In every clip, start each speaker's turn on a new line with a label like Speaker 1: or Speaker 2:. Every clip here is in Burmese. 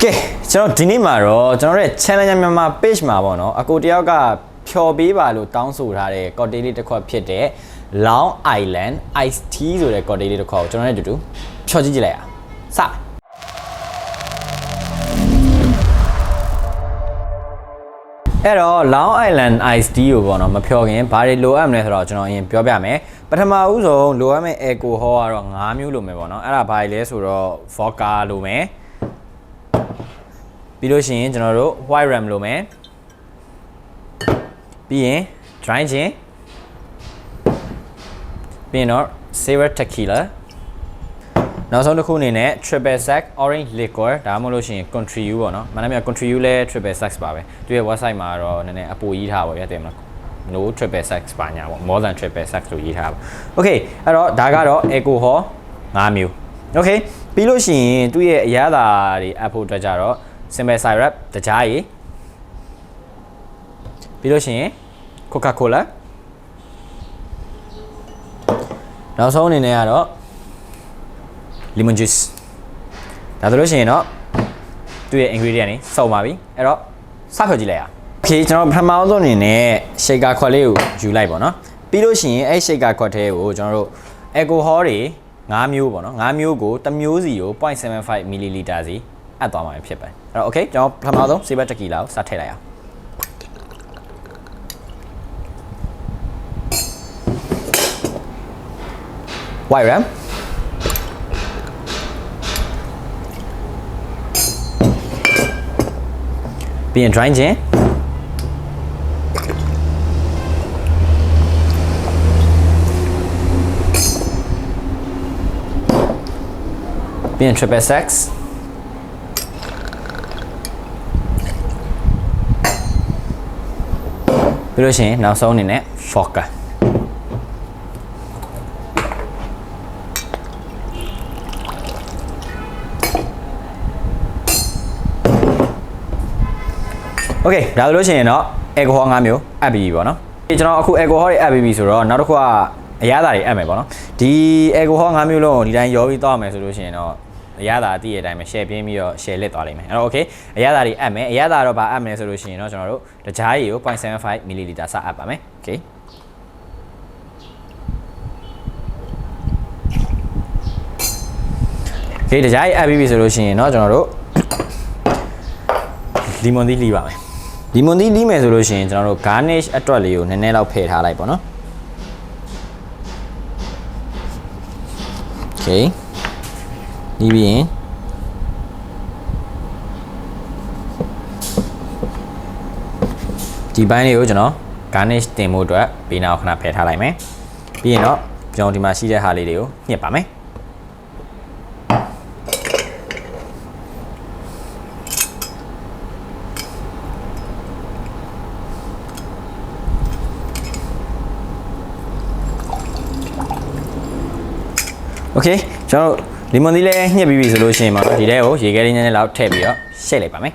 Speaker 1: ကဲကျွန်တော်ဒီနေ့မှာတော့ကျွန်တော်ရဲ့ challenge မြန်မာ page မှာပေါ့နော်အကိုတယောက်ကဖြော်ပေးပါလို့တောင်းဆိုထားတဲ့ cocktail လေးတစ်ခွက်ဖြစ်တဲ့ Long Island Iced Tea ဆိုတဲ့ cocktail လေးတစ်ခွက်ကိုကျွန်တော်နဲ့အတူတူဖြော်ကြည့်ကြည့်လိုက်အောင်စအဲ့တော့ Long Island Iced Tea ကိုပေါ့နော်မဖြော်ခင်ဘာတွေလိုအပ်မလဲဆိုတော့ကျွန်တော်အရင်ပြောပြမယ်ပထမဦးဆုံးလိုအပ်မယ့် alcohol ကတော့5မျိုးလိုမယ်ပေါ့နော်အဲ့ဒါဘာလဲဆိုတော့ vodka လိုမယ်ပြီးလို့ရှိရင်ကျွန်တော်တို့ white rum လိုမယ်ပြီးရင် dry gin ပြီးရင်တော့ sour tequila နောက်ဆုံးတစ်ခုအနေနဲ့ triple sec orange liquor ဒါမှမဟုတ်လို့ရှိရင် country u ပေါ့နော်မနက်မြ country u လဲ triple sec ပါပဲသူရဲ့ website မှာတော့နည်းနည်းအပိုကြီးထားပါဗျာတင်မလား no triple sec ပါညာပေါ့ more than triple sec လို့ရေးထားပါ okay အဲ့တော့ဒါကတော့ alcohol 5မျိုး okay ပြီးလို့ရှိရင်သူ့ရဲ့အရသာတွေအပ်ဖို့အတွက်ကြတော့ simple syrup တကြားရည်ပြီးလို့ရှိရင် coca cola နောက်ဆုံးအနေနဲ့ကတော့ lemon juice ဒါဆိုလို့ရှိရင်တော့သူ့ရဲ့ ingredient တွေစုံပါပြီအဲ့တော့စဖြော်ကြည့်လိုက်ရအောင် okay ကျွန်တော်ပထမဆုံးအနေနဲ့ shaker ခွက်လေးကိုယူလိုက်ပါတော့ပြီးလို့ရှိရင်အဲ့ shaker ခွက်ထဲကိုကျွန်တော်တို့ alcohol တွေ5မျိုးပေါ့နော်5မျိုးကိုတစ်မျိုးစီကို 0.75 ml စီအပ်သွားမှာဖြစ်ပါတယ်အဲ့တော့ okay ကျွန်တော်ပထမဆုံး sour tequila ကိုစထည့်လိုက်အောင် white rum ပြီးရင် dry gin ပြီးရင် triple sec ပြီးလို့ရှိရင်နောက်ဆုံးအနေနဲ့ vodka okay ဒါဆိုလို့ရှိရင်တော့ alcohol 5မျိုးအပ်ပြီပေါ့နော်ကျွန်တော်အခု alcohol တွေအပ်ပြီဆိုတော့နောက်တစ်ခုကအရသာတွေအပ်မယ်ပေါ့နော်ဒီ alcohol 5မျိုးလုံးကိုဒီတိုင်းရောပြီးတောက်မယ်ဆိုလို့ရှိရင်တော့အရသာအတိရဲ့အတိုင်းပဲ share ပြင်းပြီးတော့ share လစ်သွားလိမ့်မယ်အဲ့တော့ okay အရသာတွေအပ်မယ်အရသာတော့ဘာအပ်မယ်ဆိုလို့ရှိရင်တော့ကျွန်တော်တို့တကြားရည်ကို 0.75 ml စအပ်ပါမယ် okay okay တကြားရည်အပ်ပြီဆိုလို့ရှိရင်တော့ကျွန်တော်တို့ lemon သီးလီးပါမယ် lemon သီးလီးမယ်ဆိုလို့ရှိရင်ကျွန်တော်တို့ garnish အတွက်လေးကိုနည်းနည်းလောက်ဖယ်ထားလိုက်ပေါ့နော် okay ဒီပြီးရင်ဒီပိုင်းလေးကိုကျွန်တော် garnish တင်ဖို့အတွက်ဘေးနားခဏဖယ်ထားလိုက်မယ်ပြီးရင်တော့ကျွန်တော်ဒီမှာရှိတဲ့ဟာလေးတွေကိုညှစ်ပါမယ်โอเคကျွန်တော်လီမွန်သီးလေးညှစ်ပြီးပြီဆိုလို့ရှိရင်ပေါ့ဒီထဲကိုရေခဲလေးနည်းနည်းလောက်ထည့်ပြီးတော့ရှက်လိုက်ပါမယ်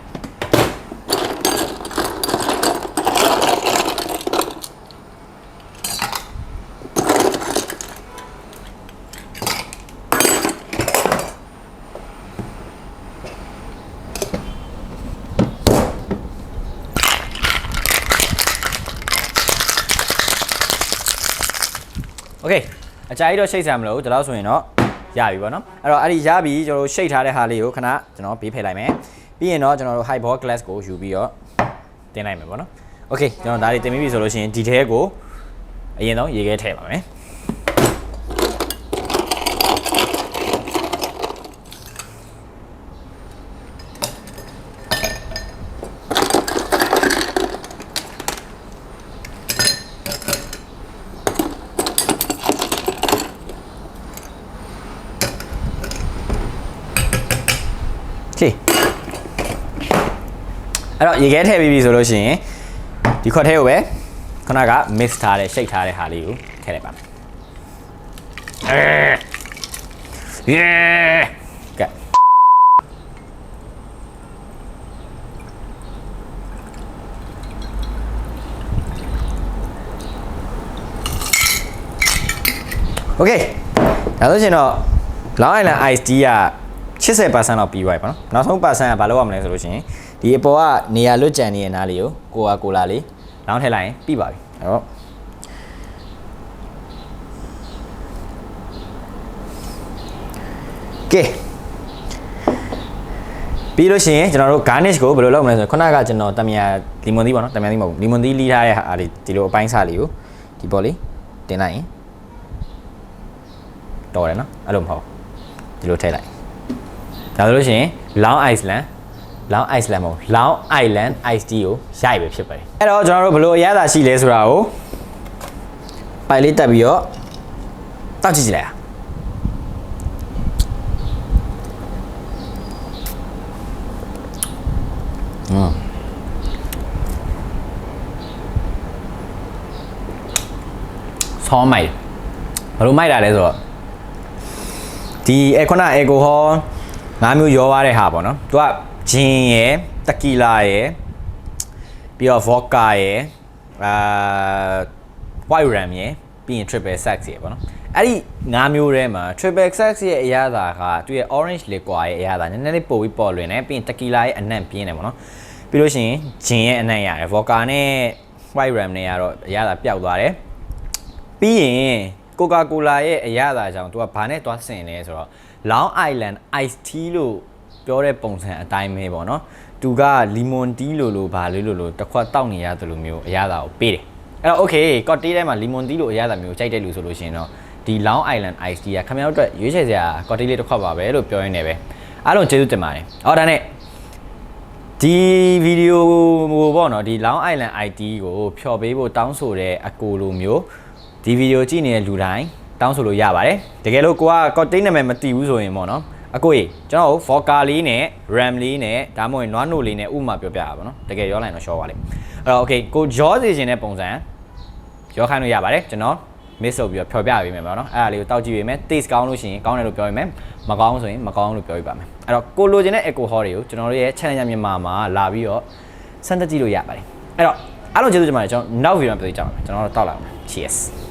Speaker 1: โอเคအကြိုက်တော့ရှိတ်ဆံမလို့ဒီလောက်ဆိုရင်တော့ရပြီပေါ့နော်အဲ့တော့အဲ့ဒီရပြီကျွန်တော်တို့ရှိတ်ထားတဲ့ဟာလေးကိုခဏကျွန်တော်ဘေးဖယ်လိုက်မယ်ပြီးရင်တော့ကျွန်တော်တို့ highball glass ကိုယူပြီးတော့တင်လိုက်မယ်ပေါ့နော်โอเคကျွန်တော်ဒါတွေတင်ပြီးပြီဆိုလို့ရှိရင်ဒီထဲကိုအရင်ဆုံးရေခဲထည့်ပါမယ်အဲ့တော့ရေခဲထည့်ပြီးပြီဆိုလို့ရှိရင်ဒီခွက်ထဲကိုပဲခုနက mix ထားတဲ့ shake ထားတဲ့ဟာလေးကိုထည့်လိုက်ပါမယ်ကဲ โอเคဒါဆိုရှင်တော့ Long Island Iced Tea က80%လောက်ပြီးသွားပြီပေါ့နော်နောက်ဆုံး percent ကဘာလုပ်ရမလဲဆိုလို့ရှိရင်ဒီအပေါ်ကနေရာလွတ်ကြံနေတဲ့နားလေးကိုကိုလာလေးလောင်းထည့်လိုက်ရင်ပြီးပါပြီအဲ့တော့ကဲပြီးလို့ရှိရင်ကျွန်တော်တို့ garnish ကိုဘယ်လိုလုပ်မလဲဆိုတော့ခုနကကျွန်တော်တမယာလီမွန်သီးပေါ့နော်တမယာသီးမဟုတ်ဘူးလီမွန်သီးလီးထားတဲ့ဟာဒီလိုအပိုင်းစားလေးကိုဒီပေါ်လေးတင်လိုက်ရင်တော်တယ်နော်အဲ့လိုမဟုတ်ဒီလိုထည့်လိုက်ဒါဆိုလို့ရှိရင် Long Island မဟုတ် Long Island Iced Tea ကိုရိုက်ပဲဖြစ်ပါတယ်အဲ့တော့ကျွန်တော်တို့ဘယ်လိုအရသာရှိလဲဆိုတာကိုပိုက်လေးတက်ပြီးတော့တောက်ကြည့်ကြည့်လိုက်ဆောင်းမိုက်ဘယ်လိုမိုက်တာလဲဆိုတော့ဒီခုနအေကိုဟော၅မျိုးရောရတဲ့ဟာပေါ့နော်သူကဂျင်ရယ်တက်ကီလာရယ်ပြီးတော့ vodka ရယ်white rum ရယ်ပြီးရင် triple sec ရယ်ပေါ့နော်အဲ့ဒီ၅မျိုးထဲမှာ triple sec ရဲ့အရသာကသူရဲ့ orange liquor ရဲ့အရသာနည်းနည်းလေးပိုပြီးပေါ်လွင်တယ်ပြီးရင်တက်ကီလာရဲ့အနံ့ပြင်းတယ်ပေါ့နော်ပြီးလို့ရှိရင်ဂျင်ရဲ့အနံ့ရတယ် vodka နဲ့ white rum နဲ့ကတော့အရသာပျောက်သွားတယ်ပြီးရင် Coca-Cola ရဲ့အရသာကြောင့်သူကဘာနဲ့တွားဆင်လဲဆိုတော့ Long Island Iced Tea လို့ပြောတဲ့ပုံစံအတိုင်းပဲပေါ့နော်သူက lemon tea လို့ဘာလို့တစ်ခွက်တောက်နေရတယ်လို့မျိုးအရသာကိုပေးတယ်အဲ့တော့ okay cocktail ထဲမှာ lemon tea လို့အရသာမျိုးကြိုက်တဲ့လူဆိုလို့ရှိရင်တော့ဒီ Long Island Iced Tea ကခင်ဗျားတို့အတွက်ရွေးချယ်စရာ cocktail လေးတစ်ခွက်ပါပဲလို့ပြောရင်းနေပဲအားလုံးကျေးဇူးတင်ပါတယ်အော်ဒါနဲ့ဒီဗီဒီယိုကိုပေါ့နော်ဒီ Long Island Iced Tea ကိုဖျော်ပေးဖို့တောင်းဆိုတဲ့အကိုလိုမျိုးဒီဗီဒီယိုကြည့်နေတဲ့လူတိုင်းတောင်းဆိုလို့ရပါတယ်တကယ်လို့ကိုက cocktail နာမည်မသိဘူးဆိုရင်ပေါ့နော်အကိုကြီးကျွန်တော် vodka လေးနဲ့ rum လေးနဲ့ဒါမှမဟုတ်နွားနိုလေးနဲ့ဥမာပြောပြရပါတော့တကယ်ရောလိုက်တော့ရှော့ပါလိမ့်အဲ့တော့ okay ကိုရောစီခြင်းတဲ့ပုံစံရောခိုင်းလို့ရပါတယ်ကျွန်တော် mix လုပ်ပြီးတော့ဖျော်ပြပေးမယ်ပေါ့နော်အဲ့ဒါလေးကိုတောက်ကြည့်ပေးမယ် taste ကောင်းလို့ရှိရင်ကောင်းတယ်လို့ပြောပေးမယ်မကောင်းဆိုရင်မကောင်းလို့ပြောပြပါမယ်အဲ့တော့ကိုလိုချင်တဲ့ alcohol တွေကိုကျွန်တော်တို့ရဲ့ channel မြန်မာမှာလာပြီးတော့စမ်းသပ်ကြည့်လို့ရပါတယ်အဲ့တော့အားလုံးကျေးဇူးတင်ပါတယ်ကျွန်တော်နောက်ဗီဒီယိုမှာပြန်ကြည့်ကြပါမယ်ကျွန်တော်တို့တောက်လာအောင် cheers